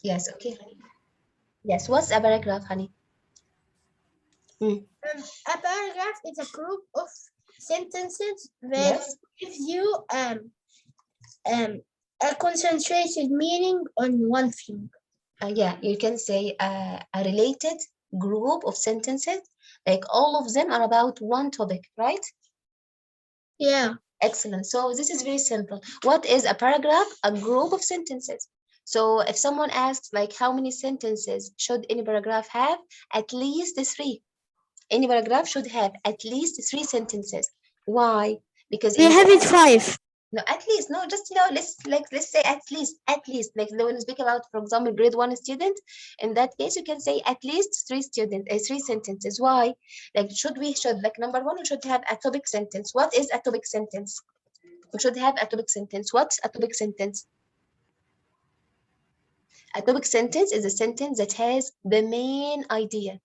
Yes, okay, honey. Yes, what's a paragraph, honey? Mm. A paragraph is a group of sentences that Yes. gives you a concentrated meaning on one thing. Yeah, you can say a related group of sentences, like all of them are about one topic, right? Yeah. Excellent. So this is very simple. What is a paragraph? A group of sentences. So if someone asks, like, how many sentences should any paragraph have? At least three. Any paragraph should have at least three sentences. Why? Because We in the have it five. no, at least no, just let's say at least like when you speak about, for example, grade one student, in that case you can say at least three student, three sentences. Why? Like should like number one, we should have a topic sentence. What is a topic sentence? We should have a topic sentence. What's a topic sentence? A topic sentence is a sentence that has the main idea.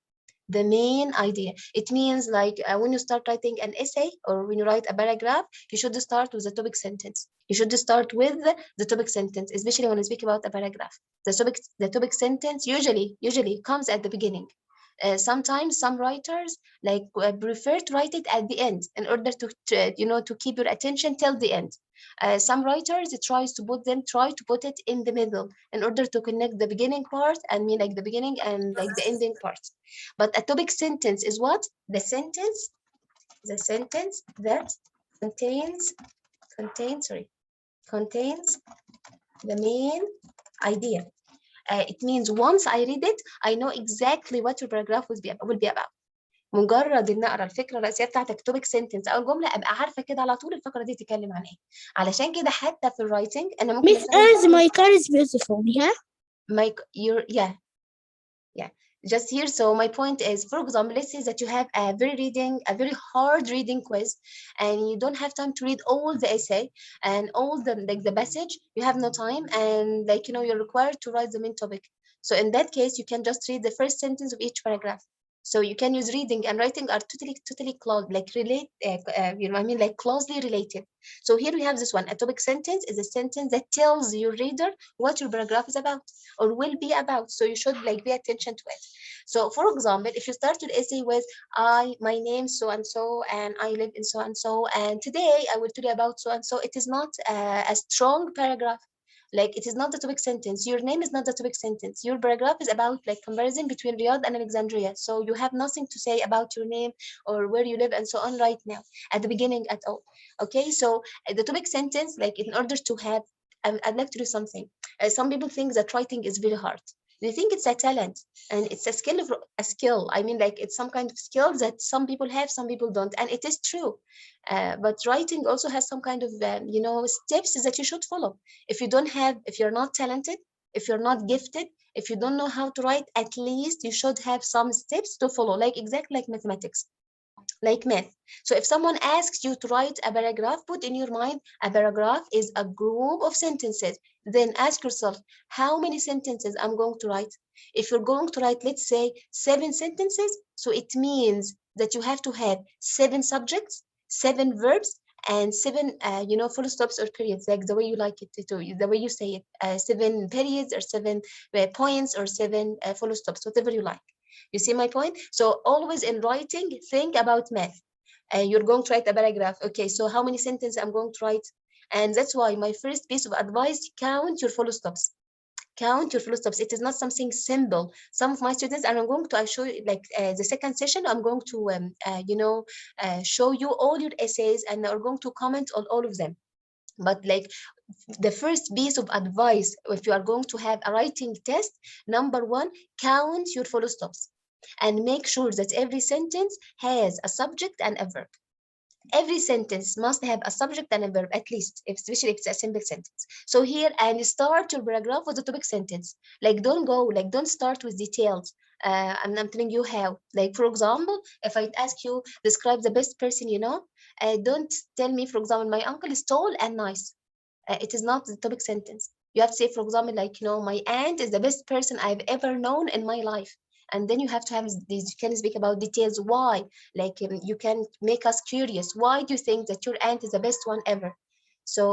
The main idea. It means like when you start writing an essay or when you write a paragraph, you should start with the topic sentence. You should start with the topic sentence, especially when you speak about a paragraph. The topic sentence usually comes at the beginning. Sometimes some writers like prefer to write it at the end in order to keep your attention till the end. Some writers try to put it in the middle in order to connect the beginning part and mean like the beginning and like the ending part. But a topic sentence is what? The sentence that contains contains the main idea. It means once I read it, I know exactly what your paragraph will be about. مجرد ان اقرا الفكره الرئيسيه بتاعتك توبيك سنتنس او جمله ابقى عارفه كده على طول الفقره دي تتكلم عن ايه. علشان كده حتى في الرايتنج انا ممكن Miss مثلا As, my car is beautiful. Yeah. Yeah, just here. So my point is, for example, let's say that you have a very hard reading quiz, and you don't have time to read all the essay and all the passage. You have no time, and you're required to write the main topic. So in that case, you can just read the first sentence of each paragraph. So you can use reading and writing are totally close, like like closely related. So here we have this one. A topic sentence is a sentence that tells your reader what your paragraph is about or will be about. So you should like pay attention to it. So for example, if you start your essay with my name so and so, and I live in so and so, and today I will tell you about so and so, it is not a strong paragraph. Like it is not the topic sentence. Your name is not the topic sentence. Your paragraph is about like comparison between Riyadh and Alexandria. So you have nothing to say about your name or where you live and so on right now at the beginning at all. Okay, so the topic sentence, like in order to have, I'd like to do something. Some people think that writing is very hard. They think it's a talent and it's a skill. I mean, like it's some kind of skill that some people have, some people don't, and it is true. But writing also has some kind of, steps that you should follow. If you're not talented, if you're not gifted, if you don't know how to write, at least you should have some steps to follow, like exactly like mathematics, like math. So if someone asks you to write a paragraph, put in your mind a paragraph is a group of sentences. Then ask yourself, how many sentences I'm going to write? If you're going to write, let's say, 7 sentences, so it means that you have to have 7 subjects, 7 verbs, and 7, full stops or periods, like the way you like it the way you say it, 7 periods or 7 points or 7 full stops, whatever you like. You see my point? So always in writing, think about math. You're going to write a paragraph. Okay, so how many sentences I'm going to write? And that's why my first piece of advice, count your full stops. Count your full stops. It is not something simple. Some of my students, and I'm going to I show you like the second session, I'm going to show you all your essays and are going to comment on all of them. But like the first piece of advice, if you are going to have a writing test, number one, count your full stops and make sure that every sentence has a subject and a verb. Every sentence must have a subject and a verb at least, especially if it's a simple sentence. So here, and start your paragraph with a topic sentence. Like don't start with details. I'm telling you how. Like for example, if I ask you describe the best person you know, don't tell me, for example, my uncle is tall and nice. It is not the topic sentence. You have to say, for example, like, my aunt is the best person I've ever known in my life. And then you have to have these, you can speak about details. Why? Like, you can make us curious. Why do you think that your aunt is the best one ever? So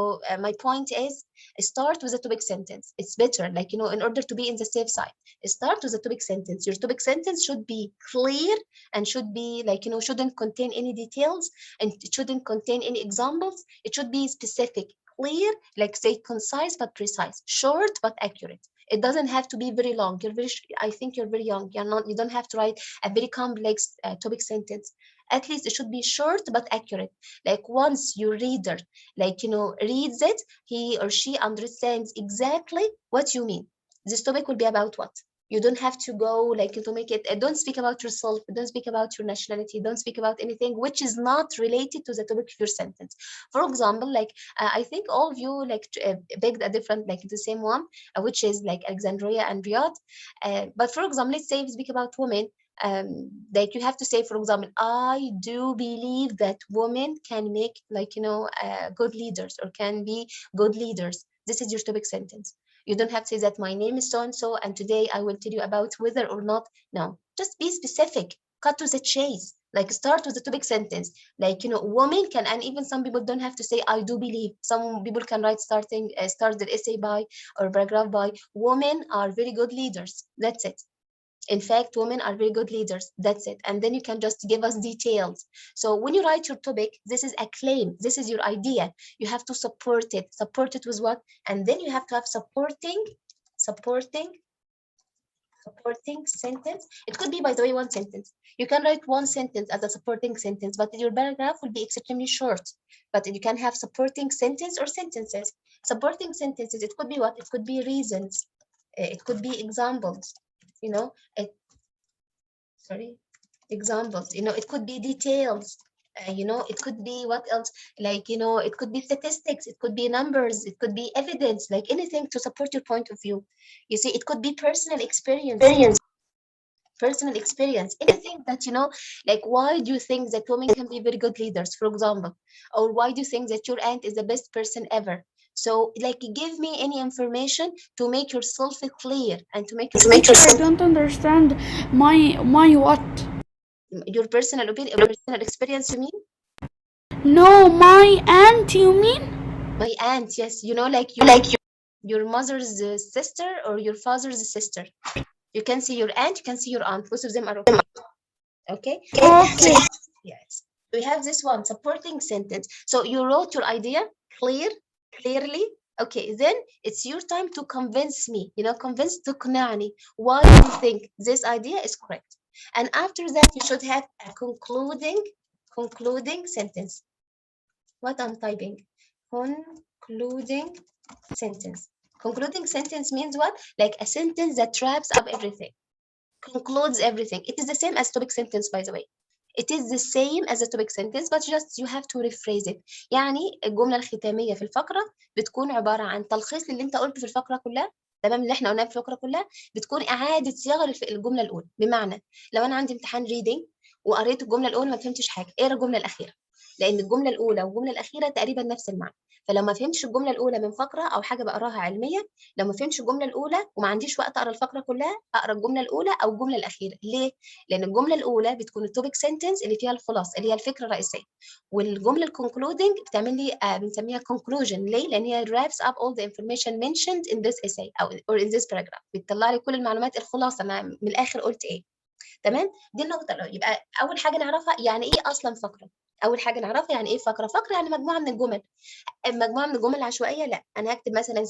my point is, start with a topic sentence. It's better, like, in order to be in the safe side, start with a topic sentence. Your topic sentence should be clear and should be like, shouldn't contain any details, and it shouldn't contain any examples. It should be specific, clear, like say concise but precise, short but accurate. It doesn't have to be very long. I think you're very young. You don't have to write a very complex topic sentence. At least it should be short but accurate. Like once your reader, like, reads it, he or she understands exactly what you mean. This topic will be about what? You don't have to go like to make it. Don't speak about yourself. Don't speak about your nationality. Don't speak about anything which is not related to the topic of your sentence. For example, like I think all of you like picked a different, like the same one, which is like Alexandria and Riyadh. But for example, let's say we speak about women. Like you have to say, for example, I do believe that women can make, like, good leaders, or can be good leaders. This is your topic sentence. You don't have to say that my name is so and so, and today I will tell you about whether or not. No, just be specific. Cut to the chase. Like start with the topic sentence. Like, women can, and even some people don't have to say I do believe. Some people can write start their essay by, or paragraph by, women are very good leaders. That's it. In fact, women are very good leaders. That's it. And then you can just give us details. So when you write your topic, this is a claim. This is your idea. You have to support it. Support it with what? And then you have to have supporting, supporting sentence. It could be, by the way, one sentence. You can write one sentence as a supporting sentence, but your paragraph will be extremely short. But you can have supporting sentence or sentences. Supporting sentences, it could be what? It could be reasons. It could be examples. You know, it, sorry, examples. It could be details. It could be what else? Like, it could be statistics, it could be numbers, it could be evidence, like anything to support your point of view. You see, it could be personal experience, anything that, like, why do you think that women can be very good leaders, for example? Or why do you think that your aunt is the best person ever? So, like, give me any information to make yourself clear and to make yourself Teacher, I don't understand my what? your personal opinion, personal experience, you mean? No, my aunt, you mean? My aunt, yes, like your mother's sister or your father's sister. You can see your aunt, you can see your aunt. Both of them are okay. Okay. Okay. Yes. We have this one, supporting sentence. So you wrote your idea clearly. Okay, then it's your time to convince me, convince تقنعني why you think this idea is correct. And after that, you should have a concluding sentence. What I'm typing? Concluding sentence. Concluding sentence means what? Like a sentence that wraps up everything, concludes everything. It is the same as topic sentence, by the way. It is the same as a topic sentence, but just you have to rephrase it. يعني الجملة الختامية في الفقرة بتكون عبارة عن تلخيص اللي انت قلته في الفقرة كلها. تمام، اللي احنا قلناه في الفقرة كلها بتكون إعادة صياغة الجملة الأولى. بمعنى لو أنا عندي امتحان reading وقريت الجملة الأولى ما فهمتش حاجة، اقرا الجملة الأخيرة، لأن الجملة الأولى والجملة الأخيرة تقريبا نفس المعنى. فلو ما فهمتش الجملة الأولى من فقرة أو حاجة بقراها علمية، لو ما فهمتش الجملة الأولى وما عنديش وقت أقرا الفقرة كلها، أقرا الجملة الأولى أو الجملة الأخيرة. ليه؟ لأن الجملة الأولى بتكون التوبيك سنتنس اللي فيها الخلاصة، اللي هي الفكرة الرئيسية، والجملة الكونكلودنج بتعمل لي بنسميها conclusion. ليه؟ لأن هي wraps up all the information mentioned in this essay أو or in this paragraph. بتطلع لي كل المعلومات، الخلاصة أنا من الآخر قلت إيه. تمام، دي النقطة الأولى. يبقى أول حاجة نعرفها يعني إيه أصلا فقرة. أول حاجة نعرفها يعني إيه فقرة. فقرة يعني مجموعة من الجمل. مجموعة من الجمل العشوائية لا، أنا هكتب مثلا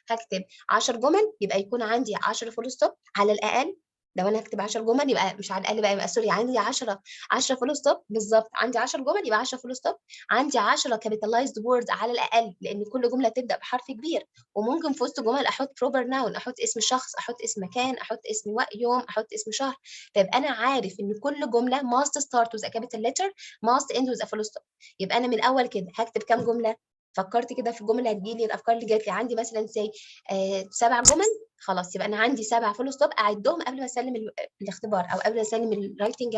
هكتب 10 جمل، يبقى يكون عندي 10 فول ستوب على الأقل. لو أنا هكتب 10 جمل يبقى مش على الأقل بقى، يبقى سوري، عندي 10 فول ستوب بالظبط. عندي 10 جمل يبقى 10 فول ستوب. عندي 10 كابيتالايزد ووردز على الأقل، لأن كل جملة تبدأ بحرف كبير. وممكن في وسط جمل أحط بروبر ناون، أحط اسم شخص، أحط اسم مكان، أحط اسم يوم، أحط اسم شهر. فيبقى أنا عارف إن كل جملة must start with a capital letter, must end with a full stop. يبقى أنا من الأول كده هكتب كام جملة؟ فكرت كده في الجمله، هتجيلي الافكار اللي جات لي. عندي مثلا 7 جمل، خلاص يبقى انا عندي 7 فول ستوب اعدهم قبل ما اسلم الاختبار او قبل ما اسلم الرايتنج.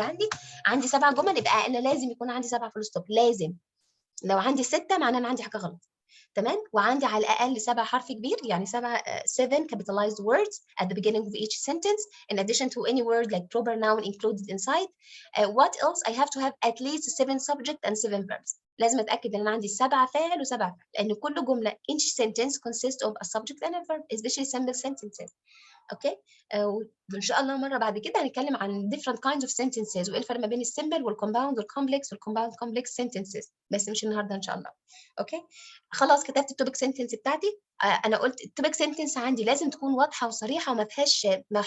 عندي 7 جمل، يبقى انا لازم يكون عندي 7 فول ستوب، لازم. لو عندي 6 معناه ان عندي حاجه غلط. تمام، وعندي على الاقل 7 حرف كبير، يعني 7 capitalized words at the beginning of each sentence in addition to any word like proper noun included inside. What else? I have to have at least 7 subject and 7 verbs. لازم اتاكد ان انا عندي 7 فاعل و7 فعل، لان كل جمله each sentence consists of a subject and a verb especially simple sentences. اوكي. وان شاء الله مره بعد كده هنتكلم عن different kinds of sentences وايه الفرق ما بين السمبل والكومباوند والكومبلكس والكومباوند كومبلكس sentences، بس مش النهارده ان شاء الله. اوكي. خلاص كتبت التوبيك سنتنس بتاعتي. انا قلت التوبيك سنتنس عندي لازم تكون واضحه وصريحه وما فيهاش ما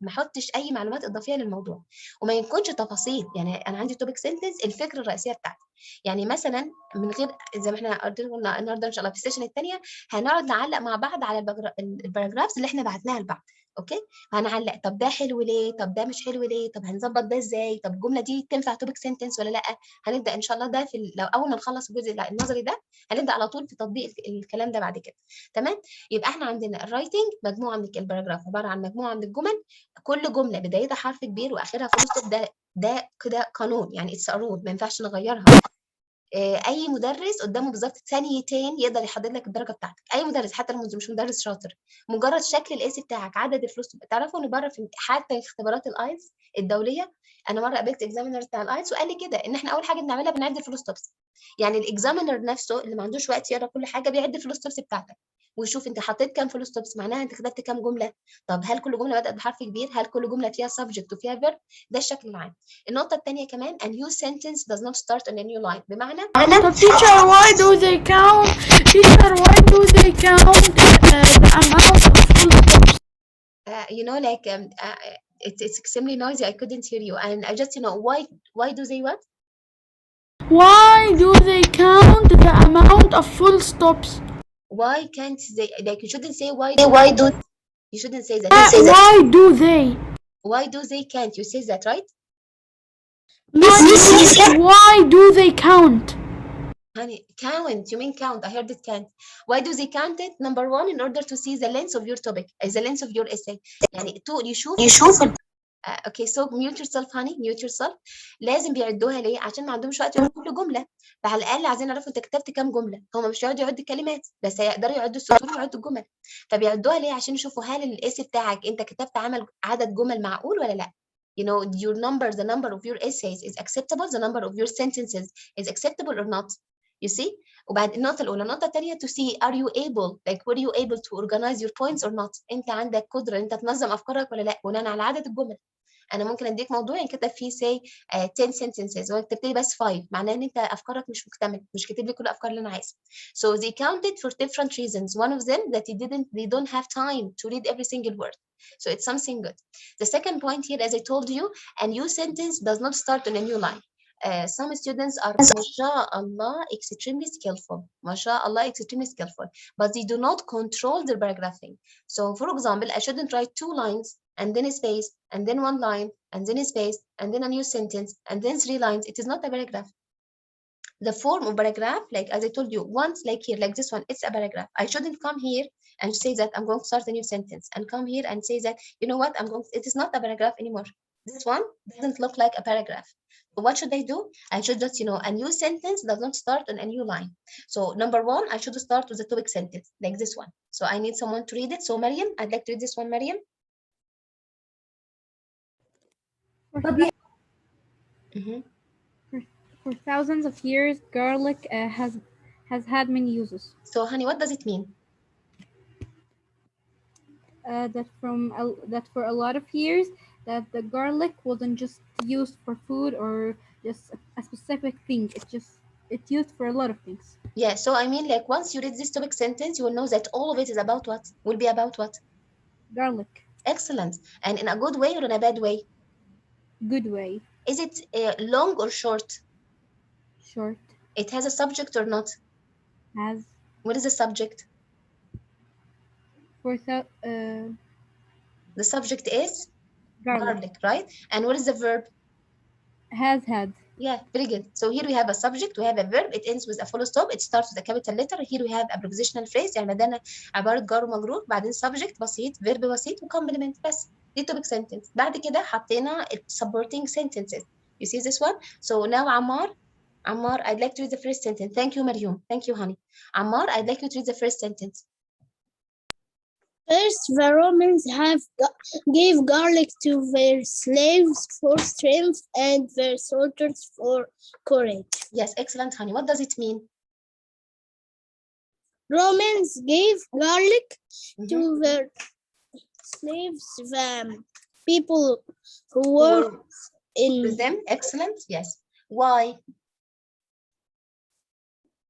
احطش اي معلومات اضافيه للموضوع وما يكونش تفاصيل. يعني انا عندي توبيك سنتنس الفكره الرئيسيه بتاعتي، يعني مثلا من غير زي ما احنا قلنا النهارده ان شاء الله في السيشن الثانيه هنقعد نعلق مع بعض على الباراجرافز اللي احنا بعتناها لبعض. اوكي. هنعلق طب ده حلو ليه، طب ده مش حلو ليه، طب هنظبط ده ازاي، طب الجمله دي تنفع توبيك سنتنس ولا لا. هنبدا ان شاء الله ده لو اول ما نخلص الجزء النظري ده هنبدا على طول في تطبيق الكلام ده بعد كده. تمام. يبقى احنا عندنا الرايتنج مجموعه من الباراجراف عباره عن مجموعه من الجمل، كل جمله بدايتها حرف كبير واخرها فول ستوب. ده كده قانون، يعني اتس رول ما ينفعش نغيرها. اي مدرس قدامه بالظبط ثانيتين يقدر يحدد لك الدرجه بتاعتك، اي مدرس حتى لو مش مدرس شاطر، مجرد شكل الاس بتاعك عدد الفلوس. تعرفوا ان بره في حتى اختبارات الايلتس الدوليه، انا مره قابلت اكزامينر بتاع الايلتس وقال لي كده ان احنا اول حاجه بنعملها بنعد الفلوس ستوبس. يعني الاكزامينر نفسه اللي ما عندوش وقت يقرا كل حاجه بيعد الفلوس ستوبس بتاعتك ويشوف انت حطيت كام فلوس ستوبس، معناها انت كتبت كام جمله. طب هل كل جمله بدات بحرف كبير، هل كل جمله فيها سبجكت وفيها فيرب. ده الشكل العام. النقطه الثانيه كمان a new sentence does not start on a new line، بمعنى But teacher, why do they count? Teacher, why do they count the amount of full stops? like it's extremely noisy. I couldn't hear you, and I just why do they what? Why do they count the amount of full stops? Why can't they, like you shouldn't say why do you shouldn't say that. Why do they? Why do they can't you say that, right? Why do they count? Honey, count, you mean count. I heard it can't. Why do they count it? Number one, in order to see the length of your topic, the length of your essay. يعني يشوف اوكي. سو ميوت يور سيلف هاني، ميوت يور سيلف. لازم بيعدوها ليه؟ عشان ما عندهمش وقت يقولوا كل جمله، فعلى الاقل عايزين يعرفوا انت كتبت كام جمله. هم مش هيقعدوا يعدوا الكلمات بس هيقدروا يعدوا السطور ويعدوا الجمل. فبيعدوها ليه؟ عشان يشوفوا هل الاس بتاعك انت كتبت عدد جمل معقول ولا لا. your number, the number of your essays is acceptable, the number of your sentences is acceptable or not. You see. وبعد النقطة الأولى. النقطة الثانية to see are you able, like were you able to organize your points or not. أنت عندك قدرة أنت تنظم أفكارك ولا لا بناء على عدد الجمل. انا ممكن اديك موضوع ينكتب فيه say 10 sentences وانا كتبت لي بس 5، معناه ان انت افكارك مش مكتمله، مش كاتب لي كل الافكار اللي انا عايزها. So they counted for different reasons. One of them that they don't have time to read every single word. So it's something good. The second point here, as I told you, a new sentence does not start on a new line. Some students are mashallah extremely skillful, mashallah extremely skillful, but they do not control their paragraphing. So for example, I shouldn't write 2 lines and then a space and then 1 line and then a space and then a new sentence and then 3 lines. It is not a paragraph. The form of paragraph, like as I told you once, like here, like this one, it's a paragraph. I shouldn't come here and say that I'm going to start a new sentence and come here and say that, you know what, it is not a paragraph anymore. This one doesn't look like a paragraph. So what should I do? I should just, a new sentence does not start on a new line. So number one, I should start with a topic sentence like this one. So I need someone to read it. So Mariam, I'd like to read this one, Mariam. For thousands of years, garlic has had many uses. So, honey, what does it mean? That for a lot of years, that the garlic wasn't just used for food or just a specific thing. It's used for a lot of things. Yeah. So I mean, like once you read this topic sentence, you will know that all of it is about what? Will be about what? Garlic. Excellent. And in a good way or in a bad way? Good way. Is it long or short? Short. It has a subject or not? Has. What is the subject? The subject is garlic, right? And what is the verb? Has had. Yeah, very good. So here we have a subject, we have a verb, it ends with a full stop, it starts with a capital letter. Here we have a prepositional phrase، يعني بدأنا عبارة جار ومجرور، بعدين subject بسيط، verb بسيط وcomplement بس. دي topic sentence. بعد كده حطينا supporting sentences. You see this one? So now Ammar, I'd like to read the first sentence. Thank you, Mariam. Thank you, honey. Ammar, I'd like you to read the first sentence. First, the Romans gave garlic to their slaves for strength and their soldiers for courage. Yes, excellent, honey. What does it mean? Romans gave garlic Mhm. to their slaves, the people who Who work were in with them? Excellent. Yes. Why?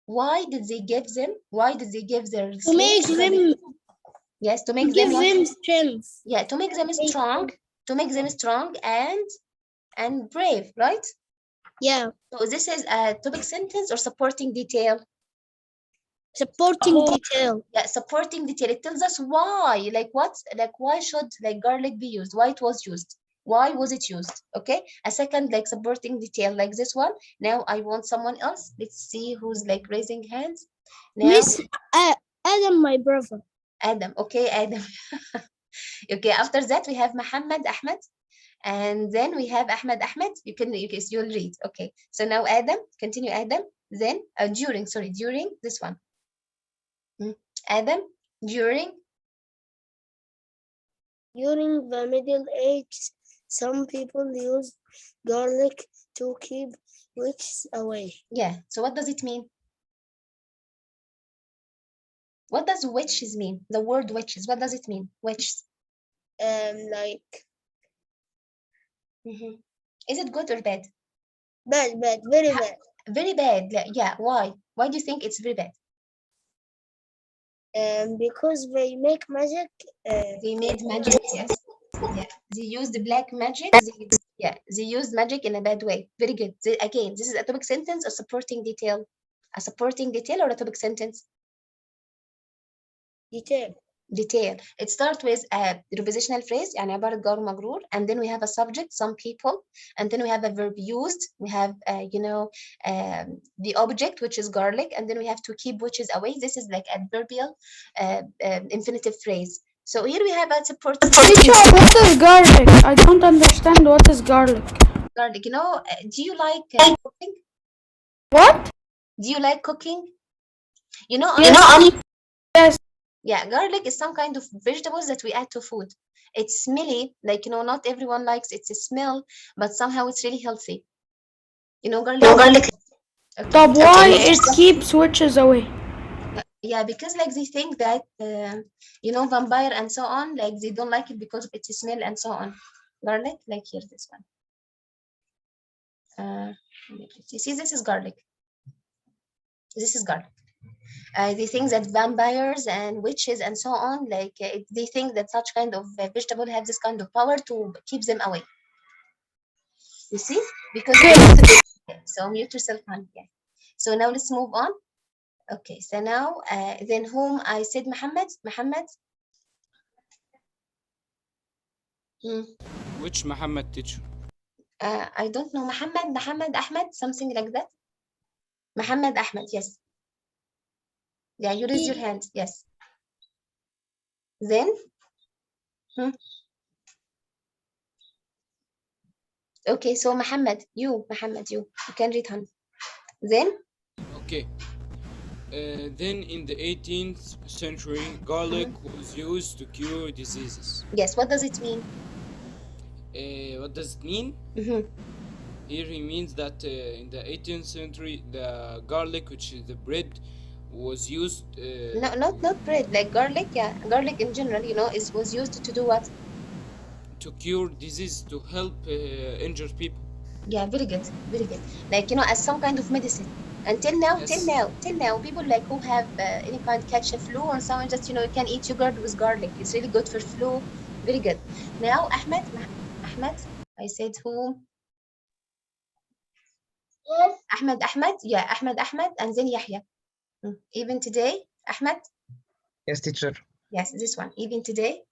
Why did they give them? Why did they give their to make slaves garlic? them Yes, to to make give them what? them strength. Yeah, to make them strong. To make them strong and brave, right? Yeah, So this is a topic sentence or supporting detail? supporting detail. Yeah, supporting detail. It tells us why, like what, like why should like garlic be used? Why it was used? Why was it used? Okay. A second like supporting detail like this one. Now I want someone else. Let's see who's like raising hands. Now Miss Adam, my brother. Adam. Okay, Adam. Okay. After that we have Muhammad Ahmed. And then we have Ahmed. You'll read. Okay. So now Adam, continue Adam. Then during this one. Adam, during During the Middle Ages, some people used garlic to keep witches away. yeah. So what does it mean? What does witches mean? The word witches. What does it mean? Witches. Like Is it good or bad? bad, very bad. Very bad. Yeah. Why? Why do you think it's very bad? Because they make magic. They made magic. Yes. Yeah. They used black magic. They used magic in a bad way. Very good. Again, this is a topic sentence or supporting detail. A supporting detail or a topic sentence? Detail. Detail. It starts with a prepositional phrase يعني عبارة جار ومجرور, and then we have a subject, some people, and then we have a verb used. We have the object, which is garlic, and then we have to keep witches away. This is like adverbial infinitive phrase. So here we have a supporting Teacher, what is garlic? I don't understand what is garlic. garlic. Do you like cooking? What? Do you like cooking? Yes. Yeah, garlic is some kind of vegetables that we add to food. It's smelly, like not everyone likes its smell, but somehow it's really healthy. Garlic. Okay. But why it keeps witches away? Yeah, because like they think that vampire and so on, like they don't like it because of its smell and so on. Garlic, like here, this one. You see, this is garlic. This is garlic. They think that vampires and witches and so on, like they think that such kind of vegetable have this kind of power to keep them away. You see, because so mute yourself, honey. Yeah. So now let's move on. Okay, so now then whom I said Muhammad. Which Muhammad teacher? I don't know. Muhammad Ahmed, something like that. Muhammad Ahmed, yes. Yeah, you raise your hand. Yes. Then okay, so Muhammad, you can read, honey. Then Okay. Then in the 18th century, garlic was used to cure diseases. yes, what does it mean? What does it mean? Here he means that in the 18th century, the garlic, which is the bread, was used. No, not bread, like garlic. Yeah, garlic in general, was used to do what? To cure disease, to help injured people. Yeah, very good, very good. Like as some kind of medicine. Until now, Yes. till now, people like who have any kind catch a flu or someone just you can eat yogurt with garlic. It's really good for flu. Very good. Now, Ahmed, I said who? Yes. Ahmed. Yeah, Ahmed, and then Yahya. Even today, Ahmed. Yes, teacher. Yes, this one. Even today.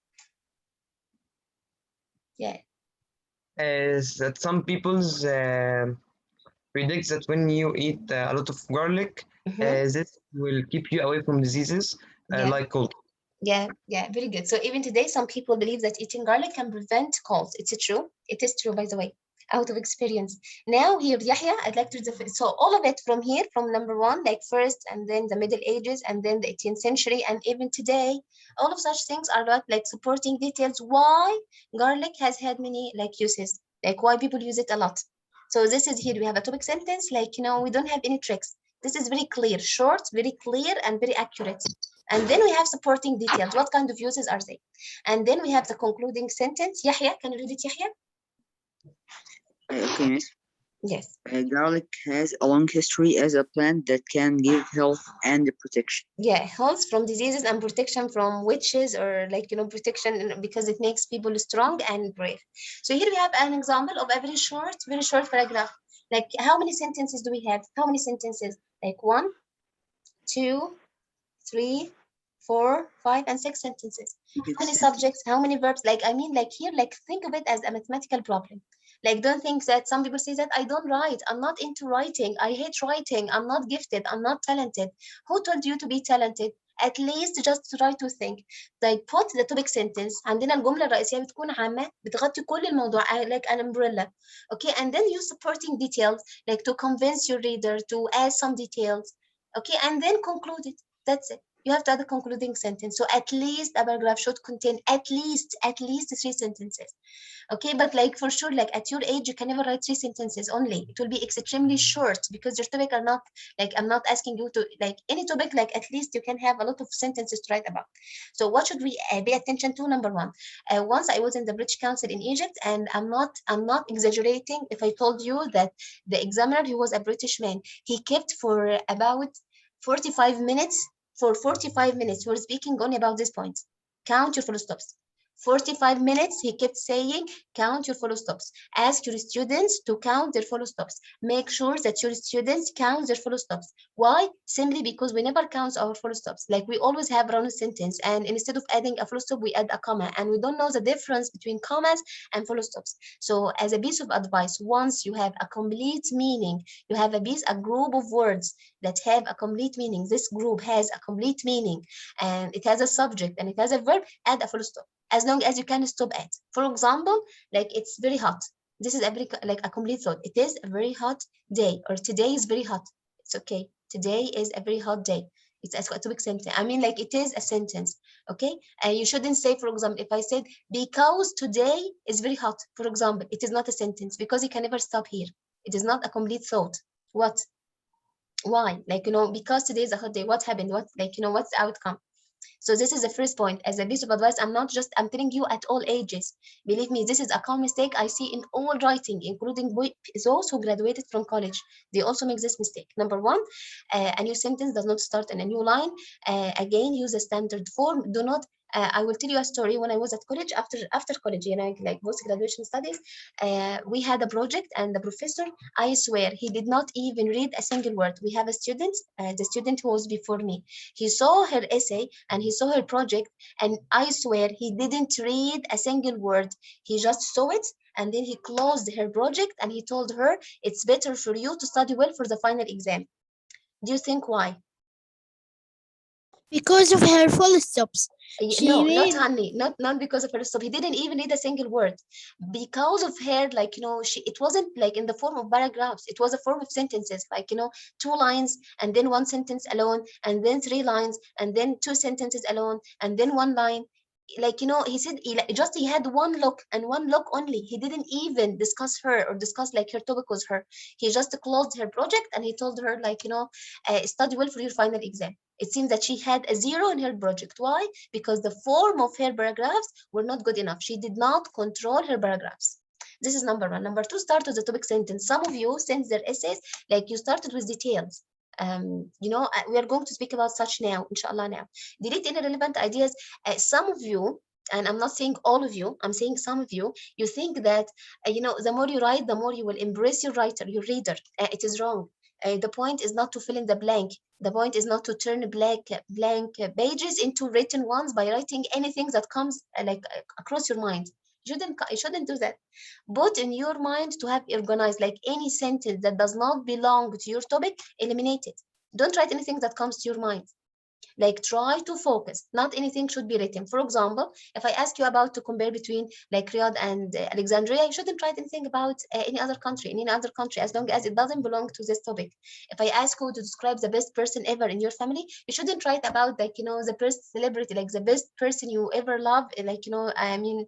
Yeah. Is that some people's predict that when you eat a lot of garlic, this will keep you away from diseases like cold. Yeah, very good. So even today, some people believe that eating garlic can prevent colds. It's true. It is true, by the way. out of experience. Now here, Yahya, I'd like to so all of it from here, from number one, like first, and then the Middle Ages, and then the 18th century, and even today, all of such things are not like supporting details why garlic has had many like uses, like why people use it a lot. So this is here we have a topic sentence, like we don't have any tricks. This is very clear, short, very clear, and very accurate. And then we have supporting details. What kind of uses are they? And then we have the concluding sentence. Yahya, can you read it, Yahya? Okay, Miss. Yes. Garlic has a long history as a plant that can give health and protection. Yeah, health from diseases and protection from witches, or like protection because it makes people strong and brave. So here we have an example of a very short paragraph. Like how many sentences do we have? How many sentences? Like 1, 2, 3, 4, 5, and 6 sentences. How many subjects? How many verbs? Like I mean, like here, like think of it as a mathematical problem. Like don't think that some people say that I don't write, I'm not into writing, I hate writing, I'm not gifted, I'm not talented. Who told you to be talented? At least just try to think. Like put the topic sentence. عندنا الجملة الرئيسية بتكون عامة بتغطي كل الموضوع like an umbrella. Okay, and then use supporting details like to convince your reader to add some details. Okay, and then conclude it. That's it. You have to add a concluding sentence. So at least a paragraph should contain at least 3 sentences. Okay, but like for sure, like at your age, you can never write 3 sentences only. It will be extremely short because your topic are not like, I'm not asking you to like any topic, like at least you can have a lot of sentences to write about. So what should we pay attention to? Number one, once I was in the British Council in Egypt, and I'm not exaggerating if I told you that the examiner, he was a British man. He kept for about 45 minutes. For 45 minutes, we're speaking only about this point. Count your full stops. 45 minutes, he kept saying, count your follow stops. Ask your students to count their follow stops. Make sure that your students count their follow stops. Why? Simply because we never count our follow stops. Like we always have run a sentence, and instead of adding a full stop, we add a comma, and we don't know the difference between commas and full stops. So as a piece of advice, once you have a complete meaning, you have a group of words that have a complete meaning. This group has a complete meaning, and it has a subject and it has a verb, add a full stop as long as you can stop at. For example, like it's very hot. This is like a complete thought. It is a very hot day, or today is very hot. It's okay. Today is a very hot day. It's a topic sentence. I mean, like it is a sentence. Okay. And you shouldn't say, for example, if I said because today is very hot, for example, it is not a sentence because you can never stop here. It is not a complete thought. What? Why? Like, because today is a hot day, what happened? What, like, what's the outcome? So this is the first point. As a piece of advice, I'm telling you at all ages. Believe me, this is a common mistake I see in all writing, including those who graduated from college. They also make this mistake. Number one, a new sentence does not start in a new line. Again, use a standard form. Do not I will tell you a story. When I was at college, after college, like post graduation studies, we had a project, and the professor, I swear, he did not even read a single word. We have a student, the student who was before me. He saw her essay and he saw her project, and I swear he didn't read a single word. He just saw it, and then he closed her project and he told her, it's better for you to study well for the final exam. Do you think why? Because of her full stops. No, not honey, not because of her stop. He didn't even read a single word. Because of her, like, it wasn't like in the form of paragraphs. It was a form of sentences, like, 2 lines, and then 1 sentence alone, and then 3 lines, and then 2 sentences alone, and then 1 line. Like, he said he had one look, and one look only. He didn't even discuss her or discuss like her topic was her. He just closed her project and he told her, like, study well for your final exam. It seems that she had a 0 in her project. Why? Because the form of her paragraphs were not good enough. She did not control her paragraphs. This is number one. Number two, start with the topic sentence. Some of you sent their essays like you started with details. We are going to speak about such now, inshallah. Now, delete any relevant ideas. Some of you, and I'm not saying all of you, I'm saying some of you, you think that the more you write, the more you will embrace your writer, your reader. It is wrong. The point is not to fill in the blank. The point is not to turn blank pages into written ones by writing anything that comes across your mind. You shouldn't do that. Put in your mind to have organized, like any sentence that does not belong to your topic, eliminate it. Don't write anything that comes to your mind. Like try to focus. Not anything should be written. For example, if I ask you about to compare between like Riyadh and Alexandria, you shouldn't write anything about any other country, in any other country, as long as it doesn't belong to this topic. If I ask you to describe the best person ever in your family, you shouldn't write about like the best celebrity, like the best person you ever love, like I mean,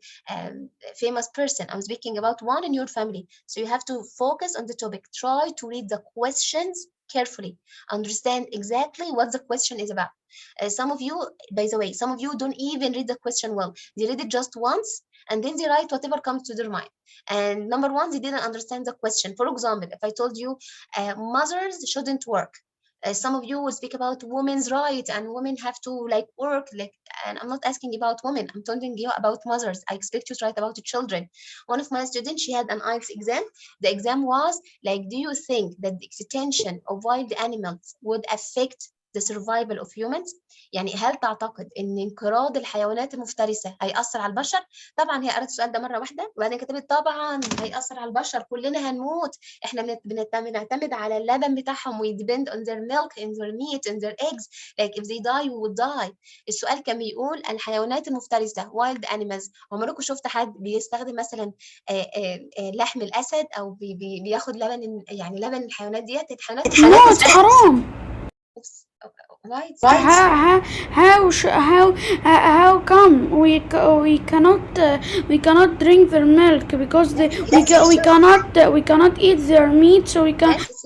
famous person. I'm speaking about one in your family. So you have to focus on the topic. Try to read the questions carefully. Understand exactly what the question is about. Some of you, by the way, some of you don't even read the question well. They read it just once and then they write whatever comes to their mind. And number one, they didn't understand the question. For example, if I told you mothers shouldn't work, some of you will speak about women's rights and women have to like work like, and I'm not asking about women, I'm talking you about mothers. I expect you to write about the children. One of my students, she had an IELTS exam. The exam was like, do you think that the extinction of wild animals would affect the survival of humans؟ يعني هل تعتقد ان انقراض الحيوانات المفترسه هيأثر على البشر؟ طبعا هي قرأت السؤال ده مره واحده وبعدين كتبت طبعا هيأثر على البشر، كلنا هنموت، احنا بنعتمد على اللبن بتاعهم. we depend on their milk and their meat and their eggs, like if they die we would die. السؤال كان بيقول الحيوانات المفترسه wild animals. عمركم شفت حد بيستخدم مثلا لحم الاسد او بياخد لبن، يعني لبن الحيوانات ديت؟ الحيوانات No, it's حرام. why it's How come we cannot drink their milk because we cannot eat their meat, so we can. Yes,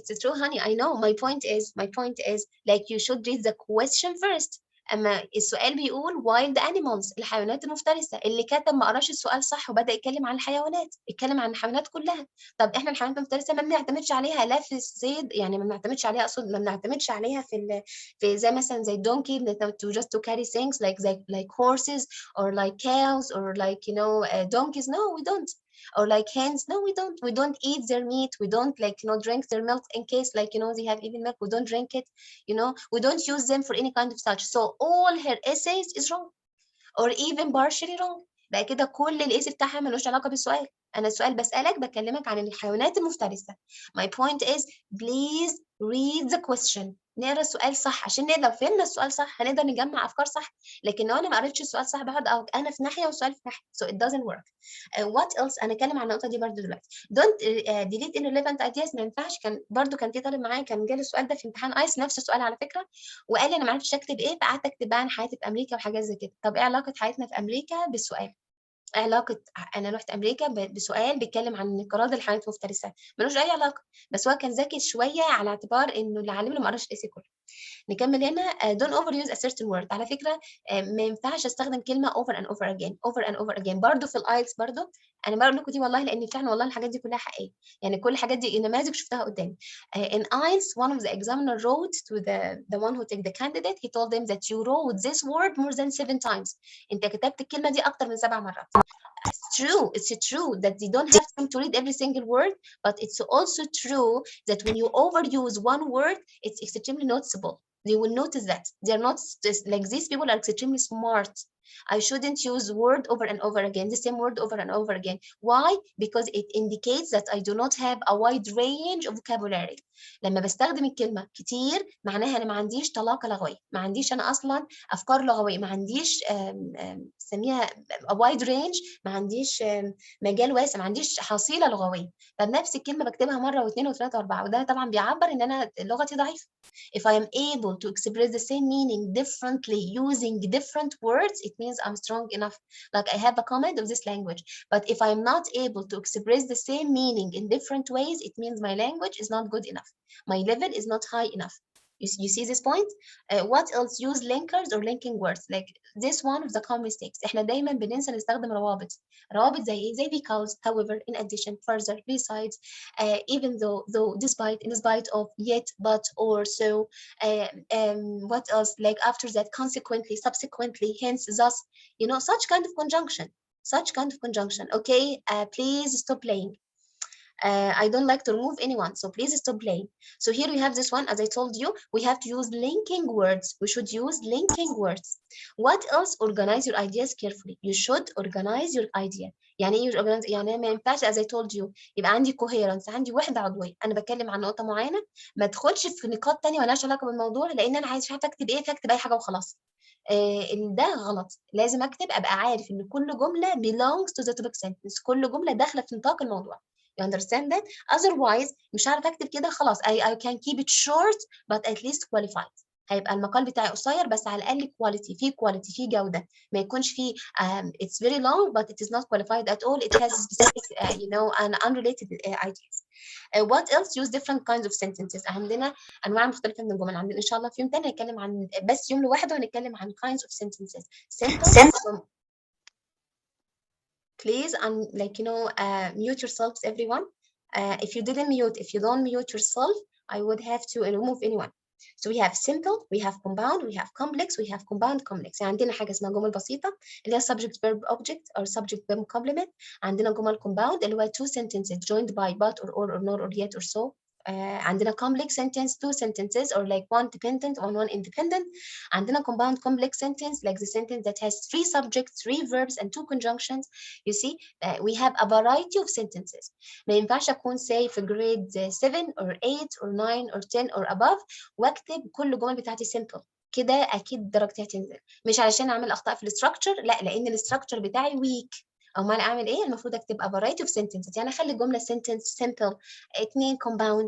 it's true, honey. I know. My point is like you should read the question first. اما السؤال بيقول wild animals، الحيوانات المفترسه. اللي كتب ما قراش السؤال صح وبدا يتكلم عن الحيوانات، اتكلم عن الحيوانات كلها. طب احنا الحيوانات المفترسه ما بنعتمدش عليها لا في الصيد، يعني ما بنعتمدش عليها، اقصد ما بنعتمدش عليها في زي مثلا زي donkey to just to carry things like horses or like cows or like donkeys. No, we don't. Or like hens. No, we don't eat their meat. We don't like drink their milk in case like they have even milk. We don't drink it. We don't use them for any kind of such. So all her essays is wrong or even partially wrong. بقى كده كل الاسم بتاعها ملوش علاقه بالسؤال. انا السؤال بسالك بكلمك عن الحيوانات المفترسه. My point is please read the question. نقرا السؤال صح عشان لو فهمنا السؤال صح هنقدر نجمع افكار صح. لكن لو انا ما قريتش السؤال صح بقعد انا في ناحيه والسؤال في ناحيه. So it doesn't work. What else؟ انا اتكلم عن النقطه دي برضو دلوقتي. Don't delete irrelevant ideas. ما ينفعش. كان في طالب معايا كان جالي السؤال ده في امتحان ايس، نفس السؤال على فكره، وقال لي انا ما عرفتش اكتب ايه، فقعدت اكتب بقى عن حياتي في امريكا وحاجات زي كده. طب ايه علاقه حياتنا في امريكا بالسؤال؟ علاقة أنا رحت أمريكا بسؤال بيتكلم عن انقراض الحيوانات المفترسة؟ ملوش أي علاقة. بس هو كان ذكي شوية على اعتبار إنه اللي علمني ما قراش الإيسي كله. نكمل هنا. don't overuse a certain word. على فكرة ما ينفعش استخدم كلمة over and over again over and over again. برضو في الايلتس برضو انا بقول لكم دي والله لان فعلا والله الحاجات دي كلها حقيقية، يعني كل الحاجات دي نماذج شفتها قدامي. in IELTS one of the examiner wrote to the one who take the candidate, he told them that you wrote this word more than 7 times. انت كتبت الكلمة دي اكتر من 7 مرات. It's true that they don't have time to read every single word, but it's also true that when you overuse one word, it's extremely noticeable. They will notice that. They're not like these people are extremely smart. I shouldn't use word over and over again, the same word over and over again. Why? Because it indicates that I do not have a wide range of vocabulary. لما بستخدم الكلمة كتير معناها أنا ما عنديش طلاقة لغوية، ما عنديش أنا أصلا أفكار لغوية، ما عنديش سميها a wide range، ما عنديش مجال واسع، ما عنديش حصيلة لغوية. فبنفس الكلمة بكتبها مرة واثنين وثلاثة وأربعة، وده طبعا بيعبر إن أنا لغتي ضعيفة. If I am able to express the same meaning differently using different words, it means I'm strong enough. Like I have a command of this language. But if I'm not able to express the same meaning in different ways, it means my language is not good enough. My level is not high enough. You see this point? What else? Use linkers or linking words. Like this one of the common mistakes. احنا دايما بننسى نستخدم روابط زي ايه؟ زي because, however, in addition, further, besides, even though, despite, in spite of, yet, but, or, so. What else? Like after that, consequently, subsequently, hence, thus. Such kind of conjunction. Okay, please stop playing. I don't like to remove anyone, so please stop playing. So here we have this one. As I told you, we have to use linking words. We should use linking words. What else? Organize your ideas carefully. You should organize your idea. يعني ايه organize؟ يعني ما ينفعش as I told you يبقى عندي coherence، عندي وحده عضويه، انا بتكلم عن نقطه معينه، ما ادخلش في نقاط تانية مالهاش علاقه بالموضوع، لان انا مش عارفه اكتب ايه، فاكتب اي حاجه وخلاص. ده غلط. لازم اكتب ابقى عارف ان كل جمله belongs to the topic sentence، كل جمله داخله في نطاق الموضوع. You understand that? Otherwise مش عارف اكتب كده خلاص. I can keep it short but at least qualified. هيبقى المقال بتاعي قصير بس على الاقل كواليتي، فيه جوده، ما يكونش فيه it's very long but it is not qualified at all. It has specific and unrelated ideas. What else? Use different kinds of sentences. عندنا انواع مختلفه من الجمل. عندنا ان شاء الله في يوم تاني هنتكلم عن بس يوم لوحده هنتكلم عن kinds of sentences. Simple. Please mute yourselves everyone. If you don't mute yourself, I would have to remove anyone. So we have simple, we have compound, we have complex, we have compound complex. يعني عندنا حاجة اسمها جمل بسيطة اللي هي subject verb object or subject verb complement. عندنا جمل compound اللي هو two sentences joined by but or nor or yet or so. عندنا complex sentence, two sentences or like one dependent on one independent. عندنا compound complex sentence like the sentence that has three subjects, three verbs and two conjunctions. You see, we have a variety of sentences. ما ينفعش أكون say في grade 7 or 8 or 9 or 10 or above واكتب كل الجمل بتاعتي simple. كده أكيد درجتي هتنزل. مش علشان أعمل أخطاء في الاستراكشر، لا، لأن الاستراكشر بتاعي weak. أمال أعمل إيه؟ المفروض أكتب a variety of sentences. يعني أخلي الجملة sentence simple، 2 compound،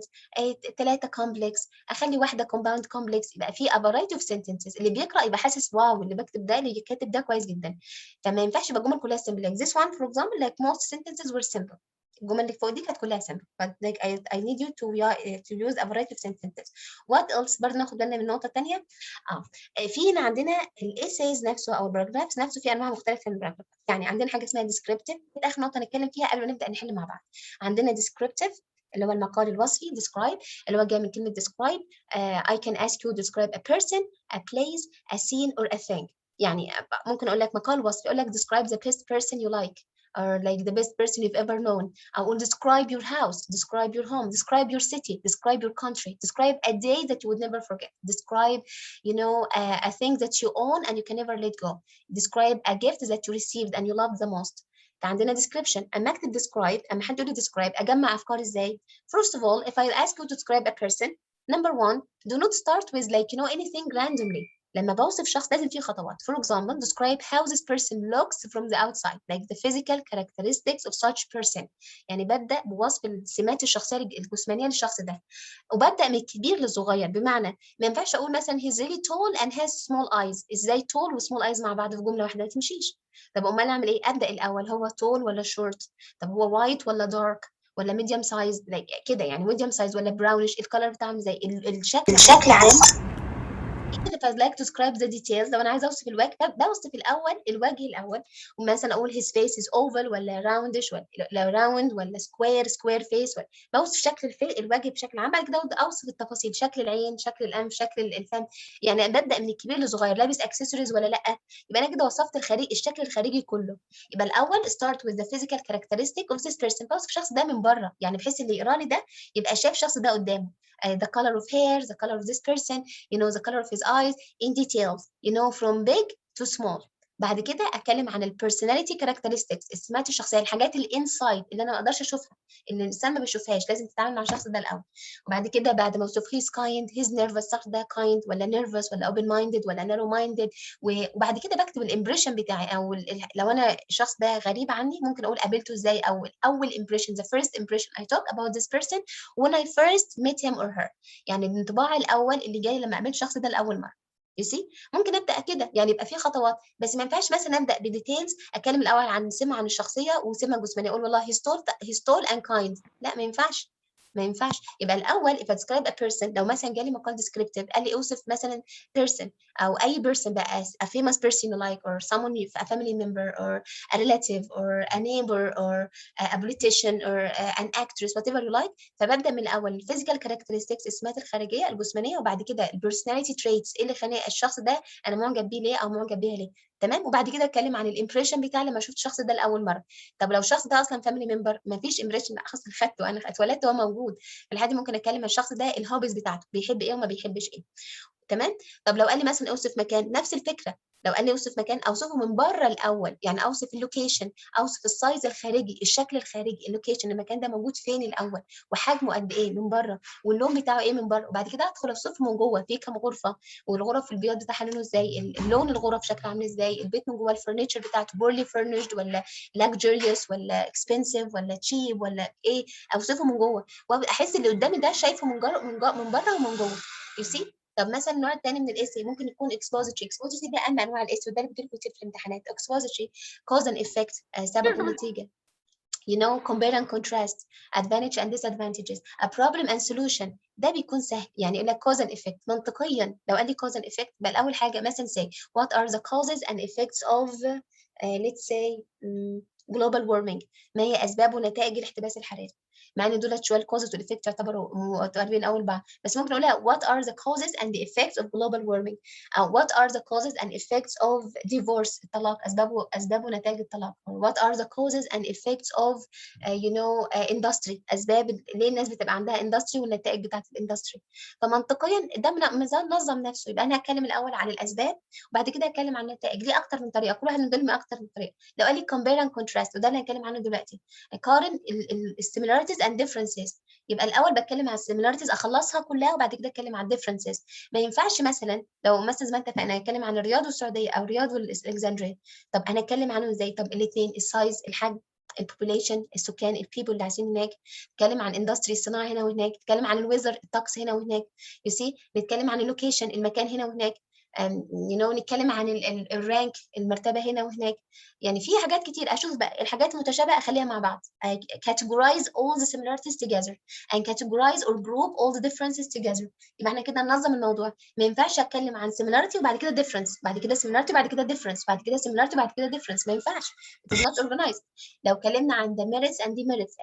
3 complex، أخلي واحدة compound complex، يبقى في a variety of sentences. اللي بيقرأ يبقى حاسس واو اللي بكتب ده، اللي كاتب ده كويس جدا. فما ينفعش يبقى الجمل كلها simple. Like this one for example, like most sentences were simple. الجمل اللي فوق دي كانت كلها simple. But like I need you to use a variety of sentences. What else؟ برضه ناخد بالنا من النقطة الثانية. في هنا عندنا الessays نفسه أو الباراجرافز نفسه في أنواع مختلفة من الباراجراف. يعني عندنا حاجة اسمها descriptive، دي آخر نقطة نتكلم فيها قبل ما نبدأ نحل مع بعض. عندنا descriptive اللي هو المقال الوصفي describe، اللي هو جاي من كلمة describe. I can ask you to describe a person, a place, a scene or a thing. يعني ممكن أقول لك مقال وصفي، أقول لك describe the best person you like or like the best person you've ever known. I will describe your house, describe your home, describe your city, describe your country, describe a day that you would never forget, describe a thing that you own and you can never let go, describe a gift that you received and you loved the most. فعندنا description. أما أكتب describe، أما حد يقول لي describe، أجمع أفكار إزاي؟ First of all, if I ask you to describe a person, number one, do not start with anything randomly. لما بوصف شخص لازم فيه خطوات. For example, describe how this person looks from the outside, like the physical characteristics of such person. يعني ببدأ بوصف السمات الشخصية الجسمانية للشخص ده، وببدأ من الكبير للصغير. بمعنى ما ينفعش أقول مثلا he's really tall and has small eyes. إزاي tall و small eyes مع بعض في جملة واحدة؟ ما تمشيش. طب أمال أعمل إيه؟ أبدأ الأول هو tall ولا short؟ طب هو white ولا dark ولا medium size؟ كده يعني medium size ولا brownish؟ الكلر بتاعهم زي الشكل عام. If I'd like to describe the details، لو أنا عايزة أوصف الوجه، بوصف الوجه الأول، ومثلا أقول his face is oval ولا roundish ولا round ولا square face بوصف شكل الوجه بشكل عام. بعد كده أوصف التفاصيل، شكل العين، شكل الأنف، شكل الفم. يعني ببدأ من الكبير للصغير، لابس accessories ولا لأ. يبقى أنا كده وصفت الشكل الخارجي كله. يبقى الأول start with the physical characteristic of this person. بوصف الشخص ده من بره، يعني بحيث اللي يقرأ لي ده يبقى شايف الشخص ده قدامه. The color of hair, the color of this person, the color of his eyes in details, from big to small. بعد كده اتكلم عن personality characteristics، السمات الشخصيه، الحاجات الانسايد اللي انا ما اقدرش اشوفها، اللي الانسان ما بيشوفهاش، لازم تتعامل مع الشخص ده الاول. وبعد كده بعد ما اوصف he's kind, he's nervous، الشخص ده kind ولا nervous ولا open minded ولا narrow minded. وبعد كده بكتب الامبريشن بتاعي، او لو انا الشخص ده غريب عني ممكن اقول قابلته ازاي، او اول impression، the first impression I talk about this person when I first met him or her. يعني الانطباع الاول اللي جاي لما قابلت الشخص ده لاول مره. ممكن ابدا كده، يعني يبقى في خطوات، بس ما ينفعش مثلا ابدا بديتيلز، اتكلم الاول عن سمه عن الشخصيه وسمه جسمانيه، اقول والله he's tall and kind. لا، ما ينفعش. يبقى الاول if I describe a person، لو مثلا جالي مقال descriptive قال لي اوصف مثلا person او اي person بقى، a famous person you like or someone a family member or a relative or a neighbor or a politician or an actress whatever you like. فببدا من الاول الفيزيكال characteristics، السمات الخارجيه الجسمانيه، وبعد كده البيرسوناليتي traits، ايه اللي خلاني الشخص ده انا معجب بيه ليه او معجب بيها ليه. تمام. وبعد كده اتكلم عن الامبريشن بتاعي لما شفت الشخص ده لاول مره. طب لو الشخص ده اصلا فاميلي ممبر ما فيش امبريشن اصلا خدته، انا اتولدت وهو موجود، في الحالة دي ممكن اتكلم عن الشخص ده الهوبيز بتاعته، بيحب ايه وما بيحبش ايه. تمام. طب لو قال لي مثلا اوصف مكان، نفس الفكره، لو قال لي اوصف مكان اوصفه من بره الاول، يعني اوصف اللوكيشن، اوصف السايز الخارجي، الشكل الخارجي، اللوكيشن، المكان ده موجود فين الاول، وحجمه قد ايه من بره، واللون بتاعه ايه من بره، وبعد كده ادخل اوصفه من جوه في كام غرفه، والغرف البيض بتاعها لونه ازاي، اللون الغرف شكله عامل ازاي، البيت من جوه الفurniture بتاعته بورلي furnished ولا luxurious ولا expensive ولا cheap ولا ايه، اوصفه من جوه واحس اللي قدامي ده شايفه من جوه من بره ومن جوه. you see. طب مثلا النوع الثاني من الاسي ممكن يكون expository ده اهم انواع الاسي، وده اللي بتدخل كتير في الامتحانات. expository cause and effect، سبب ونتيجه. you know compare and contrast, advantage and disadvantages, a problem and solution. ده بيكون سهل، يعني يقول لك cause and effect منطقيا. لو قال لي cause and effect بقى اول حاجه مثلا say what are the causes and effects of let's say global warming، ما هي اسباب ونتائج الاحتباس الحراري. مع ان دول شويه الكوزز والايفكت يعتبروا متقاربين اول بعض، بس ممكن اقولها what are the causes and the effects of global warming، او what are the causes and effects of divorce، الطلاق، اسباب ونتائج الطلاق. what are the causes and effects of industry، اسباب ليه الناس بتبقى عندها industry والنتائج بتاعت الاندستري. فمنطقيا ده منظم نفسه. يبقى انا هتكلم الاول عن الاسباب وبعد كده هتكلم عن النتائج. ليه اكتر من طريقه، كل واحد من دول من اكتر من طريقه. لو قال لي compare and contrast وده اللي هنتكلم عنه دلوقتي، اقارن السيميلاريتيز اند ديفرنسز. يبقى الاول بتكلم عن السيميلاريتيز اخلصها كلها وبعد كده اتكلم عن الديفرنسز. ما ينفعش مثلا لو مثلا زي ما اتفقنا هنتكلم عن الرياض والسعوديه او الرياض والالكسندريه، طب هنتكلم عنهم ازاي؟ طب الاثنين السايز، الحجم، البوبوليشن، السكان، البيبل اللي عايشين هناك، نتكلم عن اندستري الصناعه هنا وهناك، نتكلم عن الويذر الطقس هنا وهناك، يو سي، نتكلم عن اللوكيشن المكان هنا وهناك، نتكلم عن الرانك المرتبه هنا وهناك. يعني في حاجات كتير. اشوف بقى الحاجات المتشابهه اخليها مع بعض، categorize all the similarities together and categorize or group all the differences together. يبقى احنا كده ننظم الموضوع. ما ينفعش اتكلم عن similarity وبعد كده difference، بعد كده similarity بعد كده difference، بعد كده similarity بعد كده difference. ما ينفعش. it is not organized. لو اتكلمنا عن the merits and demerits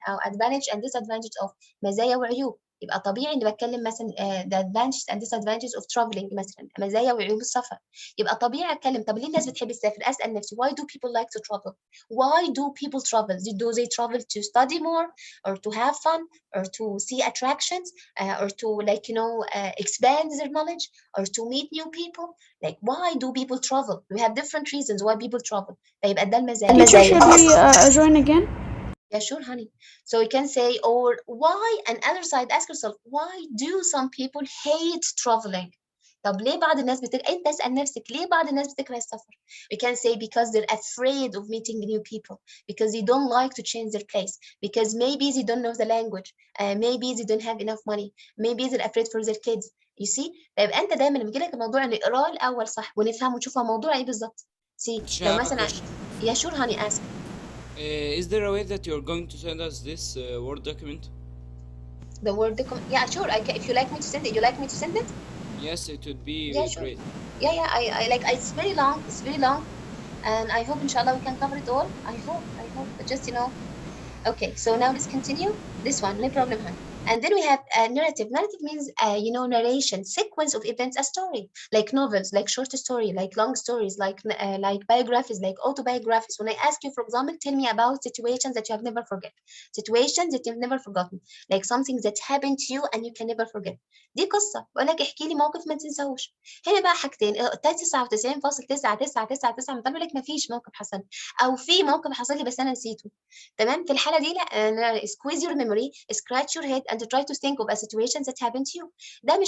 او advantage and disadvantage of، مزايا وعيوب، يبقى طبيعي اني بتكلم مثلا the advantages and disadvantages of traveling، مثلا مزايا وعيوب السفر. يبقى طبيعي اتكلم طب ليه الناس بتحب تسافر، اسال نفسي why do people like to travel. why do people travel? Do they travel to study more or to have fun or to see attractions or to expand their knowledge or to meet new people? Like why do people travel? We have different reasons why people travel. فيبقى ده المزايا. Teacher, should we join again? Yeah, sure, honey. So you can say, or why, and other side, ask yourself, why do some people hate traveling? طب ليه بعض الناس انت اسأل نفسك ليه بعض الناس بتكره السفر؟ We can say because they're afraid of meeting new people, because they don't like to change their place, because maybe they don't know the language, maybe they don't have enough money, maybe they're afraid for their kids. You see؟ فيبقى انت دايما لما يجي لك الموضوع نقراه الاول صح ونفهمه ونشوف هو موضوع ايه بالظبط. See Teacher, I لو have a مثلا question. yeah sure honey ask. Is there a way that you're going to send us this Word document? The word document. Yeah, sure. I can. If you like me to send it, you like me to send it? Yes, it would be Yeah, sure. great. Yeah. I like. It's very long. It's very long, and I hope, inshallah, we can cover it all. I hope. But just Okay. So now let's continue. This one, no Okay. problem, honey. And then we have narrative. Narrative means, narration, sequence of events, a story, like novels, like short story, like long stories, like biographies, like autobiographies. When I ask you, for example, tell me about situations that you have never forget, situations that you've never forgotten, like something that happened to you and you can never forget. دي قصة بقول لك احكي لي موقف ما تنساهوش. هنا بقى حاجتين، 99.999 بقول لك ما فيش موقف حصل، او في موقف حصل لي بس انا نسيته. تمام. في الحالة دي لا، squeeze your memory, scratch your head and try to think of a situation that happened to you. ده مش